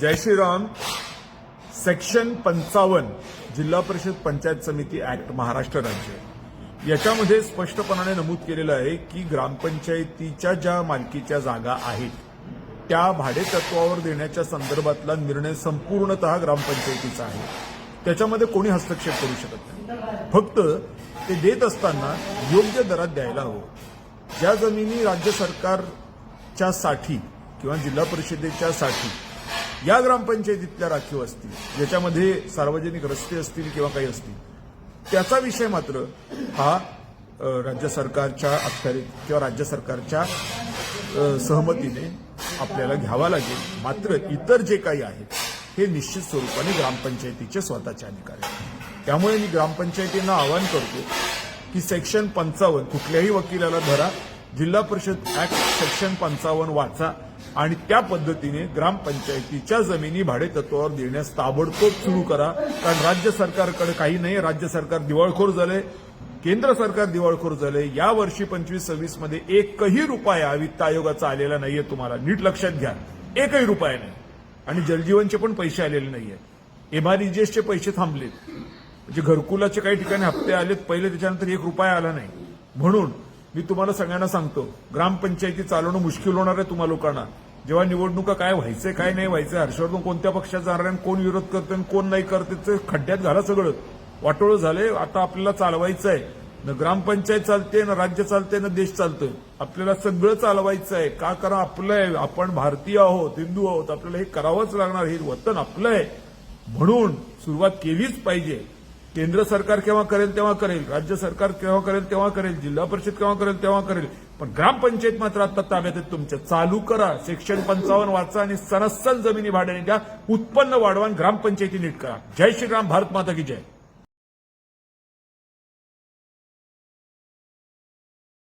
जय Shriram. Section 55 जिल्हा परिषद पंचायत समिती ऍक्ट महाराष्ट्र राज्य याच्यामध्ये स्पष्टपणाने नमूद केलेलं आहे की ग्रामपंचायतीच्या ज्या मालकीच्या जागा आहेत त्या भाडेतत्वावर देण्याच्या संदर्भातला निर्णय संपूर्णतः ग्रामपंचायतीचा आहे. त्याच्यामध्ये कोणी हस्तक्षेप करू शकत नाही. फक्त ते देत असताना योग्य दरात द्यायला हवं. ज्या जमिनी राज्य सरकारच्या साठी किंवा जिल्हा परिषदेच्या साठी या ग्रामपंचायतीतल्या राखीव असतील, ज्याच्यामध्ये सार्वजनिक रस्ते असतील किंवा काही असतील, त्याचा विषय मात्र हा राज्य सरकारच्या अखत्यारीत किंवा राज्य सरकारच्या सहमतीने आपल्याला घ्यावा लागेल. मात्र इतर जे काही आहेत हे निश्चित स्वरूपाने ग्रामपंचायतीचे स्वतःचे अधिकार आहेत. त्यामुळे मी ग्रामपंचायतींना आवाहन करतो की सेक्शन 55 कुठल्याही वकिलाला धरा, जिल्हा परिषद ऍक्ट सेक्शन 55 वाचा आणि त्या पद्धतीने ग्रामपंचायतीच्या जमिनी भाडेतत्वावर देण्यास ताबडतोब सुरू करा. कारण राज्य सरकारकडे काही नाही. राज्य सरकार दिवाळखोर झाले, केंद्र सरकार दिवाळखोर झाले. या वर्षी 25-26 मध्ये एकही रुपया वित्त आयोगाचा आलेला नाहीये. तुम्हाला नीट लक्षात घ्या, एकही रुपया नाही. आणि जलजीवनचे पण पैसे आलेले नाहीये. एमआरईजीएसचे पैसे थांबलेत. म्हणजे घरकुलाचे काही ठिकाणी हप्ते आलेत पहिले, त्याच्यानंतर 1 रुपया आला नाही. म्हणून मी तुम्हाला सगळ्यांना सांगतो, ग्रामपंचायती चालवणं मुश्किल होणार आहे तुम्हा लोकांना. जेव्हा निवडणुका काय व्हायचंय काय नाही व्हायचंय, हर्षवर्धन कोणत्या पक्षात जाणार आहे, कोण विरोध करते कोण नाही करते, खड्ड्यात घाला सगळं. वाटोळं झालंय. आता आपल्याला चालवायचं आहे. न ग्रामपंचायत चालते, ना राज्य चालते, ना देश चालतोय. आपल्याला सगळं चालवायचं आहे. का करा, आपलं आहे. आपण भारतीय आहोत, हिंदू आहोत. आपल्याला हे करावंच लागणार. हे वतन आपलं आहे. म्हणून सुरुवात केलीच पाहिजे. केंद्र सरकार केव्हा करेल तेव्हा करेल, राज्य सरकार केव्हा करेल तेव्हा करेल, जिल्हा परिषद केव्हा करेल तेव्हा करेल, पण ग्रामपंचायत मात्र आता ताब्यात आहेत तुमच्या. चालू करा. सेक्शन 55 वाचा आणि सरसकट जमिनी भाड्याने द्या. उत्पन्न वाढवा आणि ग्रामपंचायती नीट करा. जय श्रीराम. भारत माता की जय.